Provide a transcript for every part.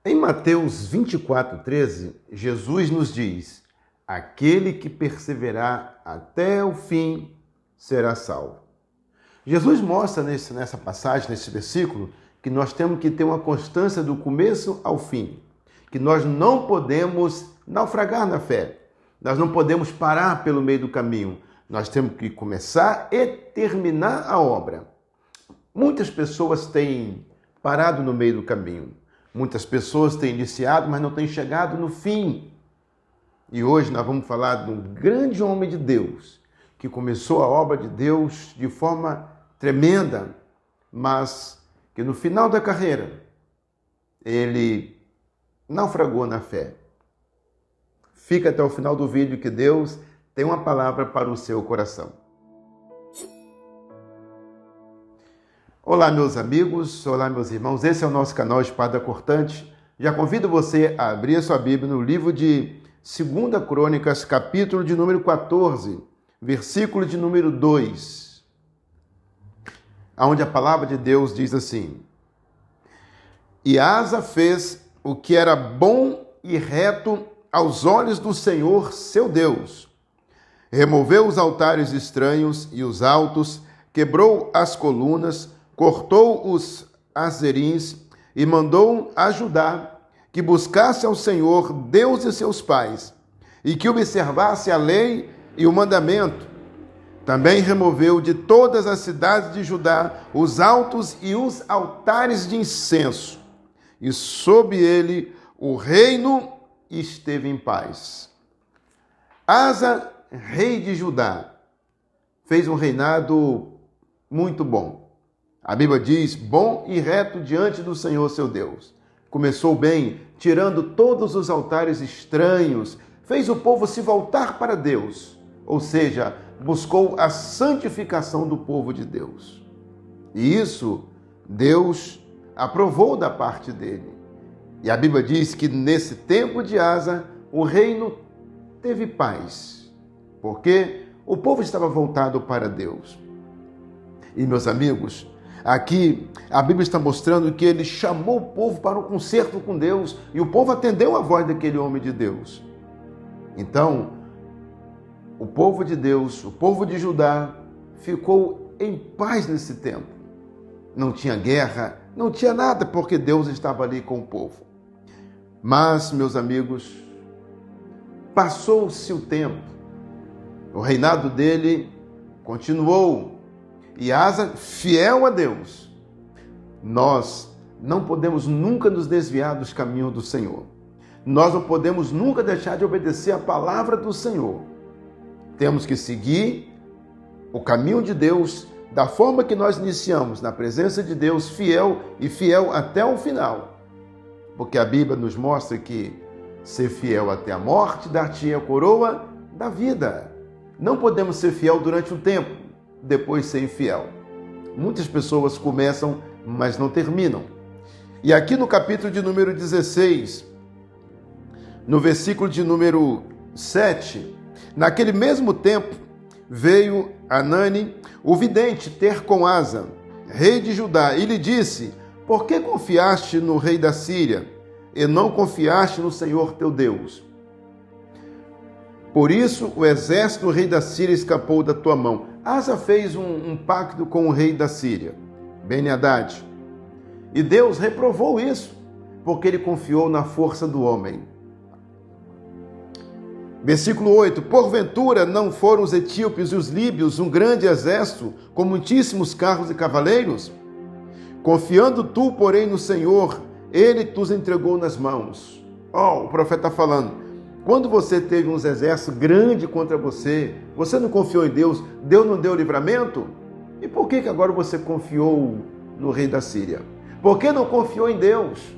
Em Mateus 24:13, Jesus nos diz: aquele que perseverar até o fim será salvo. Jesus mostra nessa passagem, nesse versículo, que nós temos que ter uma constância do começo ao fim, que nós não podemos naufragar na fé, nós não podemos parar pelo meio do caminho, nós temos que começar e terminar a obra. Muitas pessoas têm parado no meio do caminho, muitas pessoas têm iniciado, mas não têm chegado no fim. E hoje nós vamos falar de um grande homem de Deus, que começou a obra de Deus de forma tremenda, mas que no final da carreira ele naufragou na fé. Fica até o final do vídeo que Deus tem uma palavra para o seu coração. Olá, meus amigos, olá, meus irmãos, esse é o nosso canal Espada Cortante. Já convido você a abrir a sua Bíblia no livro de 2 Crônicas, capítulo de número 14, versículo de número 2, onde a palavra de Deus diz assim: E Asa fez o que era bom e reto aos olhos do Senhor, seu Deus. Removeu os altares estranhos e os altos, quebrou as colunas, cortou os azerins e mandou a Judá que buscasse ao Senhor, Deus de seus pais, e que observasse a lei e o mandamento. Também removeu de todas as cidades de Judá os altos e os altares de incenso, e sob ele o reino esteve em paz. Asa, rei de Judá, fez um reinado muito bom. A Bíblia diz, bom e reto diante do Senhor seu Deus. Começou bem, tirando todos os altares estranhos, fez o povo se voltar para Deus, ou seja, buscou a santificação do povo de Deus. E isso Deus aprovou da parte dele. E a Bíblia diz que nesse tempo de Asa, o reino teve paz, porque o povo estava voltado para Deus. E, meus amigos, aqui a Bíblia está mostrando que ele chamou o povo para um concerto com Deus e o povo atendeu a voz daquele homem de Deus. Então, o povo de Deus, o povo de Judá, ficou em paz nesse tempo. Não tinha guerra, não tinha nada, porque Deus estava ali com o povo. Mas, meus amigos, passou-se o tempo, o reinado dele continuou, e Asa, fiel a Deus. Nós não podemos nunca nos desviar dos caminhos do Senhor. Nós não podemos nunca deixar de obedecer a palavra do Senhor. Temos que seguir o caminho de Deus da forma que nós iniciamos, na presença de Deus, fiel e fiel até o final. Porque a Bíblia nos mostra que ser fiel até a morte dar-te a coroa da vida. Não podemos ser fiel durante um tempo, depois ser infiel. Muitas pessoas começam, mas não terminam. E aqui no capítulo de número 16, no versículo de número 7, naquele mesmo tempo veio Anani, o vidente, ter com Asa, rei de Judá, e lhe disse: por que confiaste no rei da Síria e não confiaste no Senhor teu Deus? Por isso o exército do rei da Síria escapou da tua mão. Asa fez um pacto com o rei da Síria, Ben-Hadad, e Deus reprovou isso, porque ele confiou na força do homem. Versículo 8, porventura não foram os etíopes e os líbios um grande exército, com muitíssimos carros e cavaleiros? Confiando tu, porém, no Senhor, ele os entregou nas mãos. O profeta está falando, quando você teve uns exércitos grandes contra você, você não confiou em Deus, Deus não deu livramento? E por que agora você confiou no rei da Síria? Por que não confiou em Deus?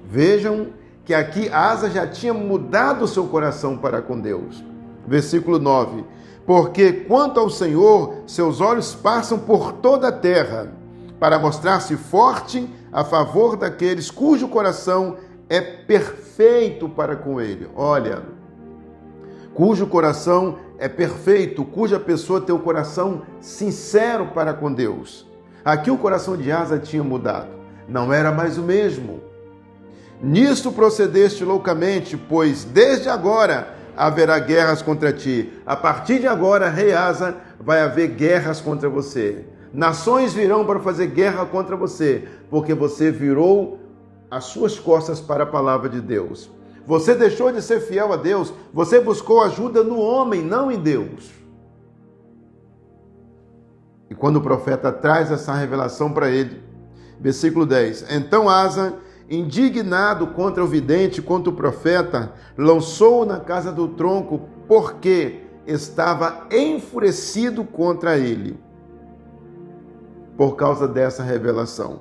Vejam que aqui Asa já tinha mudado o seu coração para com Deus. Versículo 9, porque quanto ao Senhor, seus olhos passam por toda a terra, para mostrar-se forte a favor daqueles cujo coração é perfeito para com ele. Olha, cujo coração é perfeito, cuja pessoa tem o coração sincero para com Deus. Aqui o coração de Asa tinha mudado, não era mais o mesmo. Nisto procedeste loucamente, pois desde agora haverá guerras contra ti. A partir de agora, rei Asa, vai haver guerras contra você. Nações virão para fazer guerra contra você, porque você virou as suas costas para a palavra de Deus. Você deixou de ser fiel a Deus, você buscou ajuda no homem, não em Deus. E quando o profeta traz essa revelação para ele, versículo 10, então Asa, indignado contra o vidente, contra o profeta, lançou-o na casa do tronco, porque estava enfurecido contra ele, por causa dessa revelação.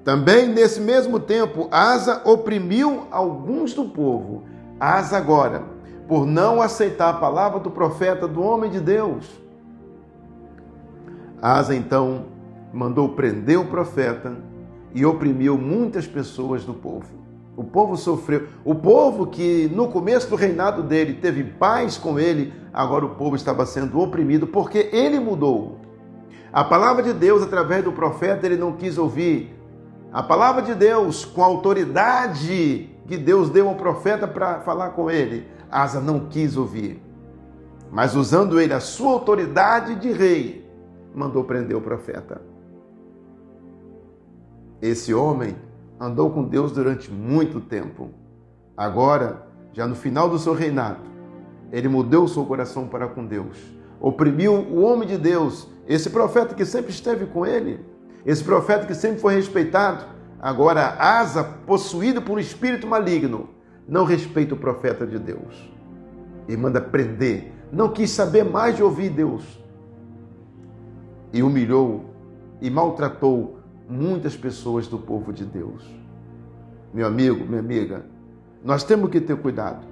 Também, nesse mesmo tempo, Asa oprimiu alguns do povo. Asa agora, por não aceitar a palavra do profeta, do homem de Deus. Asa, então, mandou prender o profeta e oprimiu muitas pessoas do povo. O povo sofreu. O povo que no começo do reinado dele teve paz com ele, agora o povo estava sendo oprimido porque ele mudou. A palavra de Deus, através do profeta, ele não quis ouvir. A palavra de Deus, com a autoridade que Deus deu ao profeta para falar com ele, Asa não quis ouvir. Mas usando ele a sua autoridade de rei, mandou prender o profeta. Esse homem andou com Deus durante muito tempo. Agora, já no final do seu reinado, ele mudou o seu coração para com Deus. Oprimiu o homem de Deus, esse profeta que sempre esteve com ele, esse profeta que sempre foi respeitado. Agora, Asa, possuído por um espírito maligno, não respeita o profeta de Deus e manda prender. Não quis saber mais de ouvir Deus. E humilhou e maltratou muitas pessoas do povo de Deus. Meu amigo, minha amiga, nós temos que ter cuidado,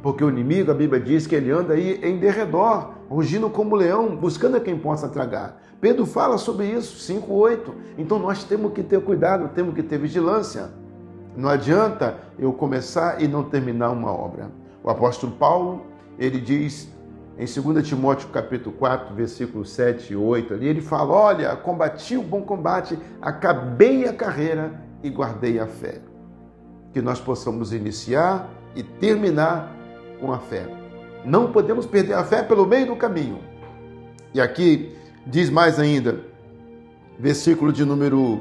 porque o inimigo, a Bíblia diz que ele anda aí em derredor, rugindo como leão, buscando a quem possa tragar. Pedro fala sobre isso, 5:8. Então nós temos que ter cuidado, temos que ter vigilância. Não adianta eu começar e não terminar uma obra. O apóstolo Paulo, ele diz em 2 Timóteo capítulo 4, versículos 7 e 8, ali ele fala, olha, combati o bom combate, acabei a carreira e guardei a fé. Que nós possamos iniciar e terminar com a fé. Não podemos perder a fé pelo meio do caminho. E aqui diz mais ainda, versículo de número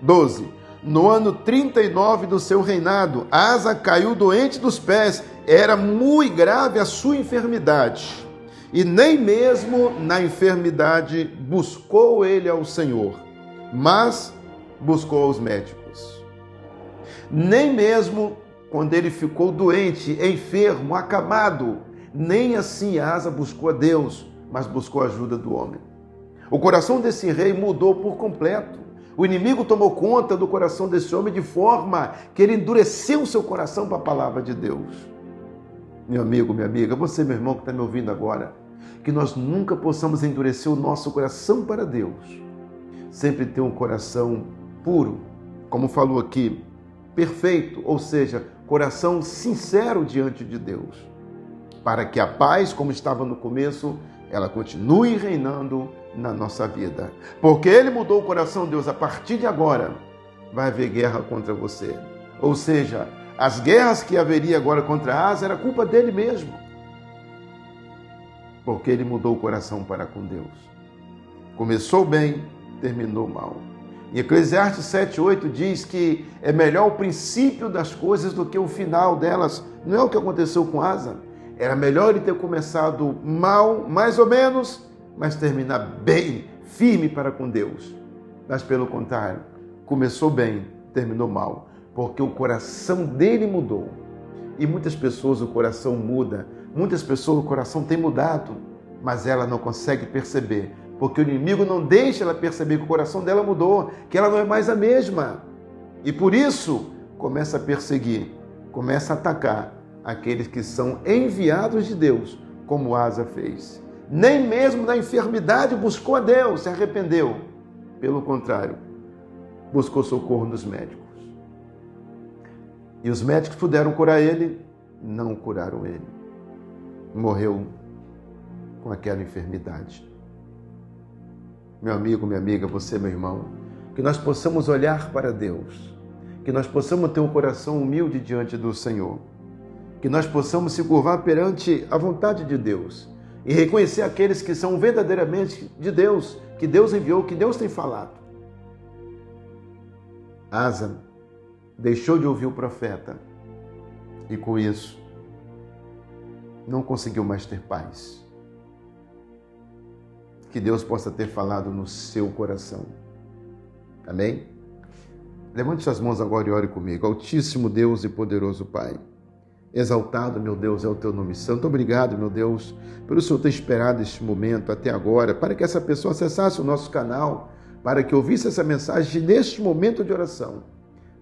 12. No ano 39 do seu reinado, Asa caiu doente dos pés, era muito grave a sua enfermidade. E nem mesmo na enfermidade buscou ele ao Senhor, mas buscou aos médicos. Nem mesmo quando ele ficou doente, enfermo, acamado, nem assim Asa buscou a Deus, mas buscou a ajuda do homem. O coração desse rei mudou por completo. O inimigo tomou conta do coração desse homem de forma que ele endureceu o seu coração para a palavra de Deus. Meu amigo, minha amiga, você, meu irmão que está me ouvindo agora, que nós nunca possamos endurecer o nosso coração para Deus. Sempre ter um coração puro, como falou aqui, perfeito, ou seja, coração sincero diante de Deus. Para que a paz, como estava no começo, ela continue reinando na nossa vida. Porque ele mudou o coração de Deus. A partir de agora, vai haver guerra contra você. Ou seja, as guerras que haveria agora contra Asa era culpa dele mesmo. Porque ele mudou o coração para com Deus. Começou bem, terminou mal. Em Eclesiastes 7:8 diz que é melhor o princípio das coisas do que o final delas. Não é o que aconteceu com Asa. Era melhor ele ter começado mal, mais ou menos, mas terminar bem, firme para com Deus. Mas pelo contrário, começou bem, terminou mal, porque o coração dele mudou. E muitas pessoas o coração muda, muitas pessoas o coração tem mudado, mas ela não consegue perceber, porque o inimigo não deixa ela perceber que o coração dela mudou, que ela não é mais a mesma. E por isso, começa a perseguir, começa a atacar aqueles que são enviados de Deus, como Asa fez. Nem mesmo na enfermidade buscou a Deus, se arrependeu. Pelo contrário, buscou socorro nos médicos. E os médicos puderam curar ele, não curaram ele. Morreu com aquela enfermidade. Meu amigo, minha amiga, você, meu irmão, que nós possamos olhar para Deus, que nós possamos ter um coração humilde diante do Senhor, que nós possamos se curvar perante a vontade de Deus e reconhecer aqueles que são verdadeiramente de Deus, que Deus enviou, que Deus tem falado. Asa deixou de ouvir o profeta e com isso não conseguiu mais ter paz. Que Deus possa ter falado no seu coração. Amém? Levante suas mãos agora e ore comigo. Altíssimo Deus e poderoso Pai, exaltado, meu Deus, é o teu nome santo. Obrigado, meu Deus, pelo Senhor ter esperado este momento até agora, para que essa pessoa acessasse o nosso canal, para que ouvisse essa mensagem neste momento de oração.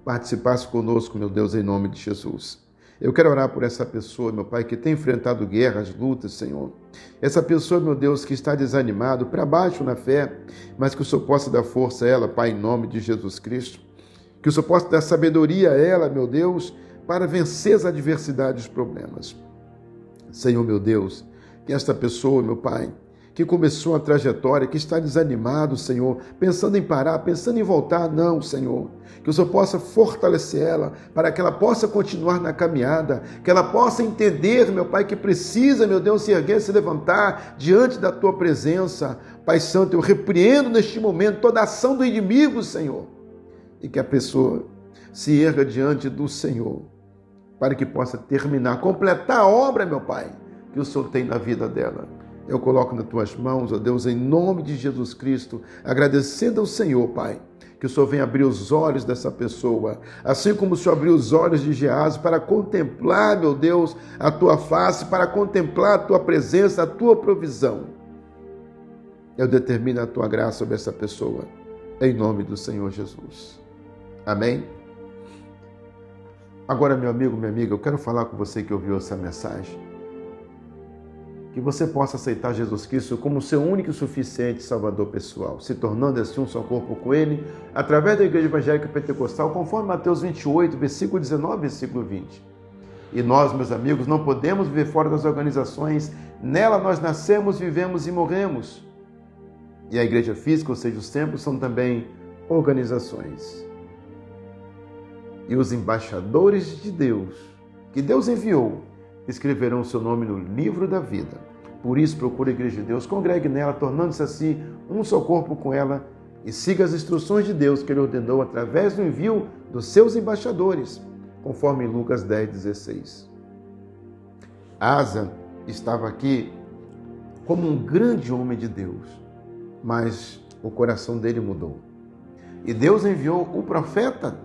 Participasse conosco, meu Deus, em nome de Jesus. Eu quero orar por essa pessoa, meu Pai, que tem enfrentado guerras, lutas, Senhor. Essa pessoa, meu Deus, que está desanimado, para baixo na fé, mas que o Senhor possa dar força a ela, Pai, em nome de Jesus Cristo. Que o Senhor possa dar sabedoria a ela, meu Deus, para vencer as adversidades e os problemas. Senhor, meu Deus, que esta pessoa, meu Pai, que começou a trajetória, que está desanimado, Senhor, pensando em parar, pensando em voltar, não, Senhor. Que o Senhor possa fortalecer ela, para que ela possa continuar na caminhada, que ela possa entender, meu Pai, que precisa, meu Deus, se erguer, se levantar diante da Tua presença. Pai Santo, eu repreendo neste momento toda a ação do inimigo, Senhor, e que a pessoa se erga diante do Senhor, para que possa terminar, completar a obra, meu Pai, que o Senhor tem na vida dela. Eu coloco nas Tuas mãos, ó Deus, em nome de Jesus Cristo, agradecendo ao Senhor, Pai, que o Senhor venha abrir os olhos dessa pessoa, assim como o Senhor abriu os olhos de Geazi para contemplar, meu Deus, a Tua face, para contemplar a Tua presença, a Tua provisão. Eu determino a Tua graça sobre essa pessoa, em nome do Senhor Jesus. Amém? Agora, meu amigo, minha amiga, eu quero falar com você que ouviu essa mensagem. Que você possa aceitar Jesus Cristo como seu único e suficiente Salvador pessoal, se tornando assim um só corpo com Ele, através da Igreja Evangélica Pentecostal, conforme Mateus 28, versículo 19 e versículo 20. E nós, meus amigos, não podemos viver fora das organizações. Nela nós nascemos, vivemos e morremos. E a igreja física, ou seja, os templos, são também organizações. E os embaixadores de Deus, que Deus enviou, escreverão o seu nome no livro da vida. Por isso, procure a Igreja de Deus, congregue nela, tornando-se assim um só corpo com ela e siga as instruções de Deus que Ele ordenou através do envio dos seus embaixadores, conforme Lucas 10:16. Asa estava aqui como um grande homem de Deus, mas o coração dele mudou. E Deus enviou o profeta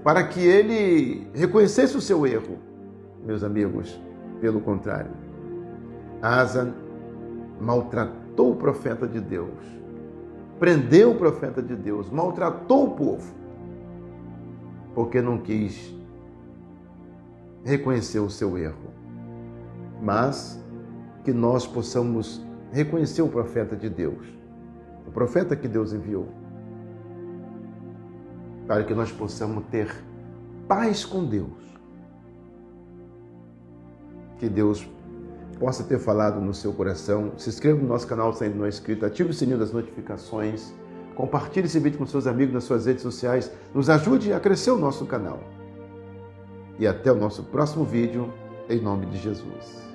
para que ele reconhecesse o seu erro. Meus amigos, pelo contrário, Asa maltratou o profeta de Deus, prendeu o profeta de Deus, maltratou o povo, porque não quis reconhecer o seu erro. Mas que nós possamos reconhecer o profeta de Deus, o profeta que Deus enviou, para que nós possamos ter paz com Deus. Que Deus possa ter falado no seu coração. Se inscreva no nosso canal se ainda não é inscrito, ative o sininho das notificações, compartilhe esse vídeo com seus amigos nas suas redes sociais, nos ajude a crescer o nosso canal. E até o nosso próximo vídeo, em nome de Jesus.